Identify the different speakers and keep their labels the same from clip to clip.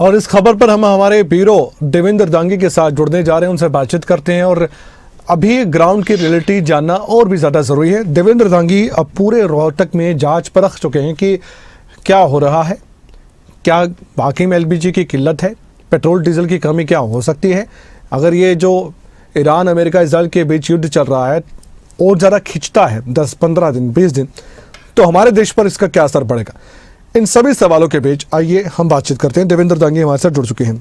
Speaker 1: और इस खबर पर हम हमारे ब्यूरो देवेंद्र दांगी के साथ जुड़ने जा रहे हैं, उनसे बातचीत करते हैं और अभी ग्राउंड की रियलिटी जानना और भी ज़्यादा ज़रूरी है। देवेंद्र दांगी अब पूरे रोहतक में जांच परख चुके हैं कि क्या हो रहा है, क्या वाकई में एलपीजी की किल्लत है, पेट्रोल डीजल की कमी क्या हो सकती है। अगर ये जो ईरान अमेरिका इसराइल के बीच युद्ध चल रहा है और ज़्यादा खिंचता है 10-15 दिन 20 दिन, तो हमारे देश पर इसका क्या असर पड़ेगा। इन सभी सवालों के बीच आइए हम बातचीत करते हैं। देवेंद्र दांगी हमारे साथ जुड़ चुके हैं।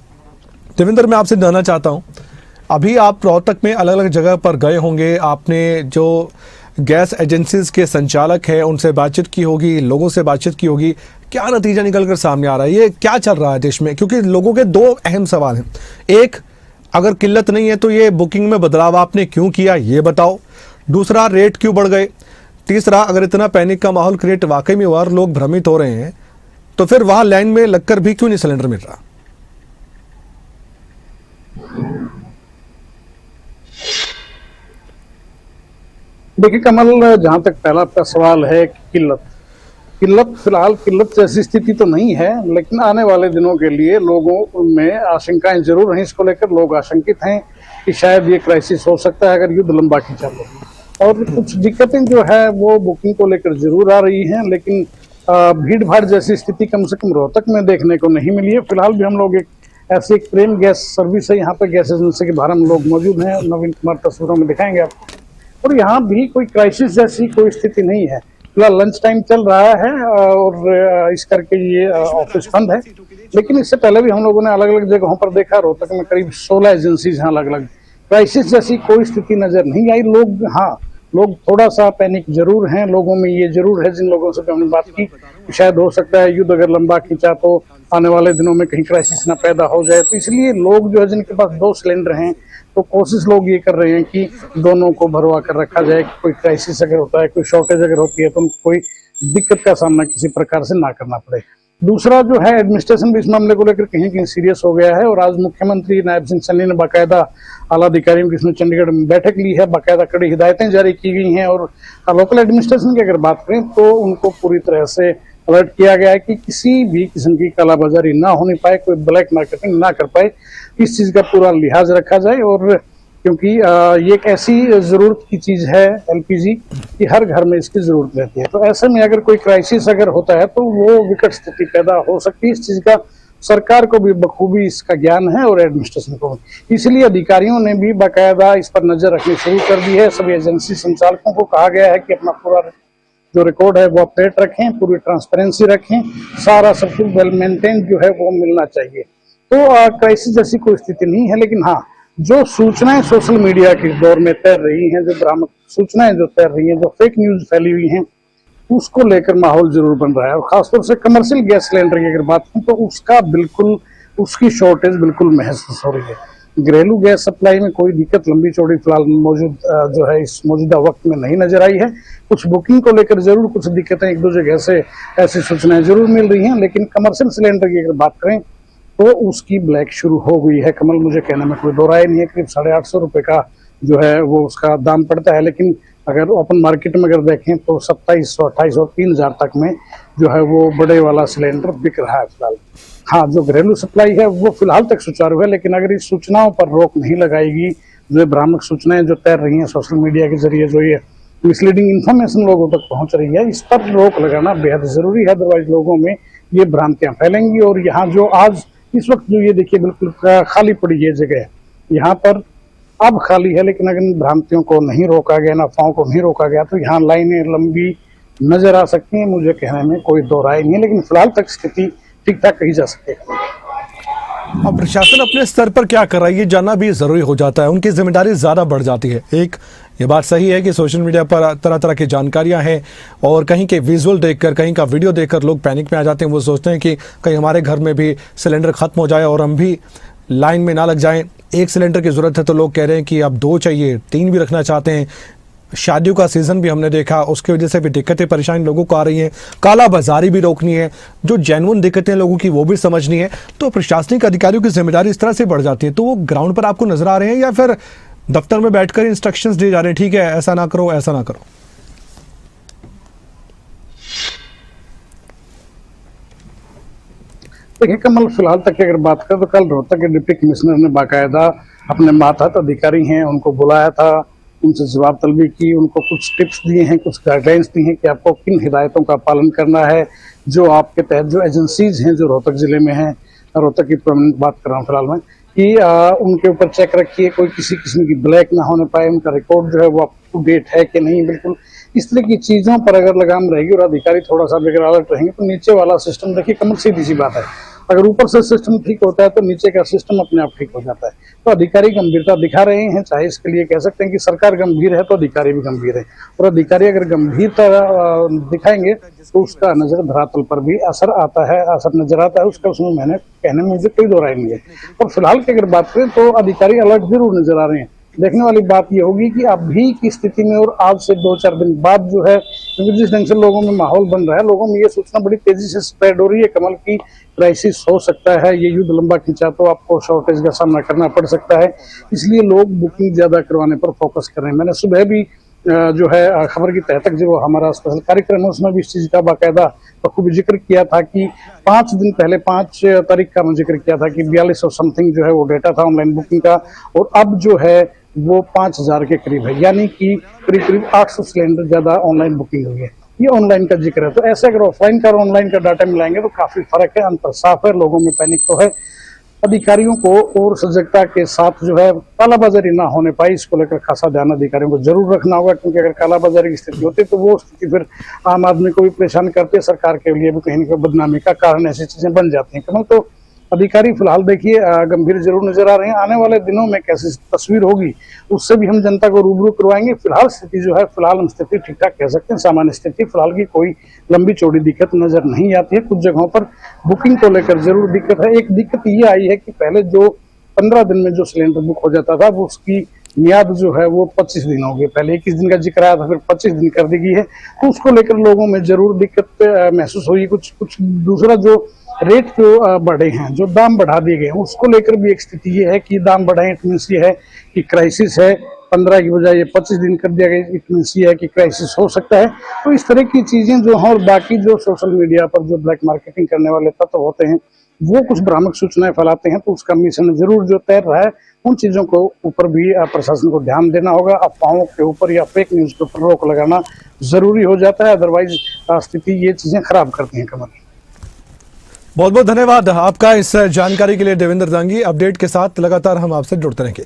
Speaker 1: देवेंद्र, मैं आपसे जानना चाहता हूं, अभी आप रोहतक में अलग अलग जगह पर गए होंगे, आपने जो गैस एजेंसीज के संचालक हैं उनसे बातचीत की होगी, लोगों से बातचीत की होगी, क्या नतीजा निकल कर सामने आ रहा है, ये क्या चल रहा है देश में? क्योंकि लोगों के दो अहम सवाल हैं। एक, अगर किल्लत नहीं है तो ये बुकिंग में बदलाव आपने क्यों किया, ये बताओ। दूसरा, रेट क्यों बढ़ गए। तीसरा, अगर इतना पैनिक का माहौल क्रिएट वाकई में हुआ और लोग भ्रमित हो रहे हैं, तो फिर वहां लाइन में लगकर भी क्यों नहीं सिलेंडर मिल रहा?
Speaker 2: देखिए कमल, जहां तक पहला आपका सवाल है किल्लत फिलहाल किल्लत जैसी स्थिति तो नहीं है, लेकिन आने वाले दिनों के लिए लोगों में आशंकाएं जरूर हैं। इसको लेकर लोग आशंकित हैं कि शायद ये क्राइसिस हो सकता है अगर युद्ध लंबा खींचा तो। और कुछ दिक्कतें जो है वो बुकिंग को लेकर जरूर आ रही हैं, लेकिन भीड़ भाड़ जैसी स्थिति कम से कम रोहतक में देखने को नहीं मिली है। फिलहाल भी हम लोग ऐसी एक प्रेम गैस सर्विस है, यहाँ पे गैस एजेंसी के बाहर हम लोग मौजूद हैं, नवीन कुमार तस्वीरों में दिखाएंगे आपको। और यहाँ भी कोई क्राइसिस जैसी कोई स्थिति नहीं है। फिलहाल लंच टाइम चल रहा है और इस करके ये ऑफिस बंद है, लेकिन इससे पहले भी हम लोगों ने अलग अलग जगहों पर देखा। रोहतक में करीब 16 एजेंसीज हैं अलग अलग। क्राइसिस जैसी कोई स्थिति नजर नहीं आई। लोग थोड़ा सा पैनिक जरूर हैं, लोगों में ये जरूर है, जिन लोगों से हमने बात की, शायद हो सकता है युद्ध अगर लंबा खींचा तो आने वाले दिनों में कहीं क्राइसिस ना पैदा हो जाए। तो इसलिए लोग जो है, जिनके पास 2 सिलेंडर हैं, तो कोशिश लोग ये कर रहे हैं कि दोनों को भरवा कर रखा जाए। कोई क्राइसिस अगर होता है, कोई शॉर्टेज अगर होती है, तो उनको कोई दिक्कत का सामना किसी प्रकार से ना करना पड़े। दूसरा जो है, एडमिनिस्ट्रेशन भी इस मामले को लेकर कहीं कहीं सीरियस हो गया है और आज मुख्यमंत्री नायब सिंह सन्नी ने बाकायदा आला अधिकारियों की इसमें चंडीगढ़ में बैठक ली है, बाकायदा कड़ी हिदायतें जारी की गई हैं। और लोकल एडमिनिस्ट्रेशन की अगर बात करें तो उनको पूरी तरह से अलर्ट किया गया है कि किसी भी किस्म की कालाबाजारी ना होने पाए, कोई ब्लैक मार्केटिंग ना कर पाए, इस चीज का पूरा लिहाज रखा जाए। और क्योंकि ये एक ऐसी जरूरत की चीज है एलपीजी कि हर घर में इसकी जरूरत रहती है, तो ऐसे में अगर कोई क्राइसिस अगर होता है तो वो विकट स्थिति पैदा हो सकती है। इस चीज का सरकार को भी बखूबी इसका ज्ञान है और एडमिनिस्ट्रेशन को भी। इसलिए अधिकारियों ने भी बाकायदा इस पर नजर रखनी शुरू कर दी है। सभी एजेंसी संचालकों को कहा गया है कि अपना पूरा जो रिकॉर्ड है वो अपडेट रखें, पूरी ट्रांसपेरेंसी रखें, सारा सब कुछ वेल मेंटेन जो है वो मिलना चाहिए। तो क्राइसिस जैसी कोई स्थिति नहीं है, लेकिन हाँ, जो सूचनाएं सोशल मीडिया के दौर में तैर रही हैं, जो भ्रामक सूचनाएं जो तैर रही हैं, जो फेक न्यूज फैली हुई हैं, उसको लेकर माहौल जरूर बन रहा है। और खासतौर से कमर्शियल गैस सिलेंडर की अगर बात करूं तो उसकी शॉर्टेज बिल्कुल महसूस हो रही है। घरेलू गैस सप्लाई में कोई दिक्कत लंबी चौड़ी फिलहाल जो है इस मौजूदा वक्त में नहीं नजर आई है। कुछ बुकिंग को लेकर जरूर कुछ दिक्कतें एक दो जगह से ऐसी सूचनाएं जरूर मिल रही हैं, लेकिन कमर्शियल सिलेंडर की अगर बात करें तो उसकी ब्लैक शुरू हो गई है। कमल, मुझे कहने में कोई दो राय नहीं है। करीब 850 रुपए का जो है वो उसका दाम पड़ता है, लेकिन अगर ओपन मार्केट में अगर देखें तो 2700, 2800 और 3000 तक में जो है वो बड़े वाला सिलेंडर बिक रहा है फिलहाल। हाँ, जो घरेलू सप्लाई है वो फिलहाल तक सुचारू है, लेकिन अगर इस सूचनाओं पर रोक नहीं लगाएगी, जो भ्रामक सूचनाएं जो तैर रही हैं सोशल मीडिया के जरिए, जो ये मिसलीडिंग इन्फॉर्मेशन लोगों तक पहुंच रही है, इस पर रोक लगाना बेहद जरूरी है। अदरवाइज लोगों में ये भ्रांतियां फैलेंगी। और यहाँ जो आज इस वक्त जो ये देखिए बिल्कुल खाली पड़ी ये जगह, यहाँ पर अब खाली है, लेकिन अगर इन भ्रांतियों को नहीं रोका गया, इन अफवाहों को नहीं रोका गया, तो यहाँ लाइनें लंबी नजर आ सकती हैं। मुझे कहने में कोई दो राय नहीं है, लेकिन फिलहाल तक स्थिति ठीक ठाक कही जा सकेगा।
Speaker 1: अब प्रशासन अपने स्तर पर क्या कर रहा है ये जानना भी जरूरी हो जाता है, उनकी जिम्मेदारी ज्यादा बढ़ जाती है। एक ये बात सही है कि सोशल मीडिया पर तरह तरह की जानकारियां हैं और कहीं के विजुअल देखकर, कहीं का वीडियो देखकर लोग पैनिक में आ जाते हैं। वो सोचते हैं कि कहीं हमारे घर में भी सिलेंडर खत्म हो जाए और हम भी लाइन में ना लग जाएं। एक सिलेंडर की जरूरत है तो लोग कह रहे हैं कि अब 2 चाहिए, 3 भी रखना चाहते हैं। शादियों का सीजन भी हमने देखा, उसकी वजह से भी दिक्कतें परेशानी लोगों को आ रही हैं। काला बाजारी भी रोकनी है, जो जेन्युइन दिक्कतें लोगों की वो भी समझनी है। तो प्रशासनिक अधिकारियों की जिम्मेदारी इस तरह से बढ़ जाती है। तो वो ग्राउंड पर आपको नजर आ रहे हैं या फिर दफ्तर में बैठकर इंस्ट्रक्शंस दिए जा रहे हैं, ठीक है ऐसा ना करो, ऐसा ना करो?
Speaker 2: देखिए कमल, फिलहाल तक की अगर बात करें तो कल रोहतक के डिप्टी कमिश्नर ने बाकायदा अपने मातहत अधिकारी हैं उनको बुलाया था, उनसे जवाब तलबी की, उनको कुछ टिप्स दिए हैं, कुछ गाइडलाइंस दी हैं कि आपको किन हिदायतों का पालन करना है। जो आपके तहत जो एजेंसीज हैं जो रोहतक जिले में हैं, रोहतक की प्रोमिनेंट बात कर रहा हूँ फिलहाल मैं, कि उनके ऊपर चेक रखिए, कोई किसी किस्म की ब्लैक ना होने पाए, उनका रिकॉर्ड जो है वो अप टू डेट है कि नहीं। बिल्कुल इस तरह की चीजों पर अगर लगाम रहेगी और अधिकारी थोड़ा सा भी अगर अलर्ट रहेंगे तो नीचे वाला सिस्टम, देखिए कमल सीधी सी बात है, अगर ऊपर से सिस्टम ठीक होता है तो नीचे का सिस्टम अपने आप ठीक हो जाता है। तो अधिकारी गंभीरता दिखा रहे हैं, चाहे इसके लिए कह सकते हैं कि सरकार गंभीर है तो अधिकारी भी गंभीर है, और अधिकारी अगर गंभीरता दिखाएंगे तो उसका नजर धरातल पर भी असर आता है, असर नजर आता है उसका, उसमें मैंने कहने में मुझे कोई दो राय नहीं है। और फिलहाल की अगर बात करें तो अधिकारी अलर्ट जरूर नजर आ रहे हैं। देखने वाली बात यह होगी कि अभी की स्थिति में और आज से 2-4 दिन बाद जो है, क्योंकि जिस ढंग से लोगों में माहौल बन रहा है, लोगों में ये सूचना बड़ी तेजी से स्प्रेड हो रही है कमल की क्राइसिस हो सकता है, ये युद्ध लंबा खिंचा तो आपको शॉर्टेज का सामना करना पड़ सकता है, इसलिए लोग बुकिंग ज्यादा करवाने पर फोकस कर रहे हैं। मैंने सुबह भी जो है खबर की तह तक जो हमारा स्पेशल कार्यक्रम है उसमें भी इस चीज का बाकायदा बखूबी जिक्र किया था कि 5 दिन पहले 5 तारीख का मैं जिक्र किया था कि 4200 समथिंग जो है वो डेटा था ऑनलाइन बुकिंग का, और अब जो है वो 5000 के करीब है, यानी कि करीब करीब 800 सिलेंडर ज्यादा ऑनलाइन बुकिंग हुई है। ये ऑनलाइन का जिक्र है, तो ऐसे अगर ऑफलाइन का और ऑनलाइन का डाटा मिलाएंगे तो काफी फर्क है, अंतर साफ है, लोगों में पैनिक तो है। अधिकारियों को और सजगता के साथ जो है कालाबाजारी ना होने पाई, इसको लेकर खासा ध्यान अधिकारियों को जरूर रखना होगा, क्योंकि अगर कालाबाजारी की स्थिति होती है तो वो स्थिति फिर आम आदमी को भी परेशान करती है, सरकार के लिए भी कहीं ना कहीं बदनामी का कारण ऐसी चीजें बन जाती हैं। कमल, तो अधिकारी फिलहाल देखिए गंभीर जरूर नजर आ रहे हैं, आने वाले दिनों में कैसी तस्वीर होगी उससे भी हम जनता को रूबरू करवाएंगे। फिलहाल स्थिति जो है, फिलहाल हम स्थिति ठीक ठाक कह सकते हैं, सामान्य स्थिति, फिलहाल की कोई लंबी चौड़ी दिक्कत नजर नहीं आती है। कुछ जगहों पर बुकिंग को लेकर जरूर दिक्कत है। एक दिक्कत ये आई है कि पहले जो 15 दिन में जो सिलेंडर बुक हो जाता था वो उसकी मियाद जो है वो 25 दिन हो गई, पहले 21 दिन का जिक्र आया था, फिर 25 दिन कर दी गई है, तो उसको लेकर लोगों में जरूर दिक्कत महसूस हुई। कुछ दूसरा जो रेट जो बढ़े हैं, जो दाम बढ़ा दिए गए हैं, उसको लेकर भी एक स्थिति ये है कि दाम बढ़ाए, इट मीन्स ये है कि क्राइसिस है, 15 की बजाय ये 25 दिन कर दिया गया, इट मीन्स ये है कि क्राइसिस हो सकता है। तो इस तरह की चीजें जो हैं, और बाकी जो सोशल मीडिया पर जो ब्लैक मार्केटिंग करने वाले तत्व होते हैं वो कुछ भ्रामक सूचनाएं फैलाते हैं, तो उसका मिशन जरूर जो तैर रहा है, उन चीजों को ऊपर भी प्रशासन को ध्यान देना होगा। अफवाहों के ऊपर या फेक न्यूज के ऊपर रोक लगाना जरूरी हो जाता है, अदरवाइज स्थिति ये चीजें खराब करती हैं। कमल,
Speaker 1: बहुत बहुत धन्यवाद आपका इस जानकारी के लिए देवेंद्र दांगी। अपडेट के साथ लगातार हम आपसे जुड़ते रहेंगे।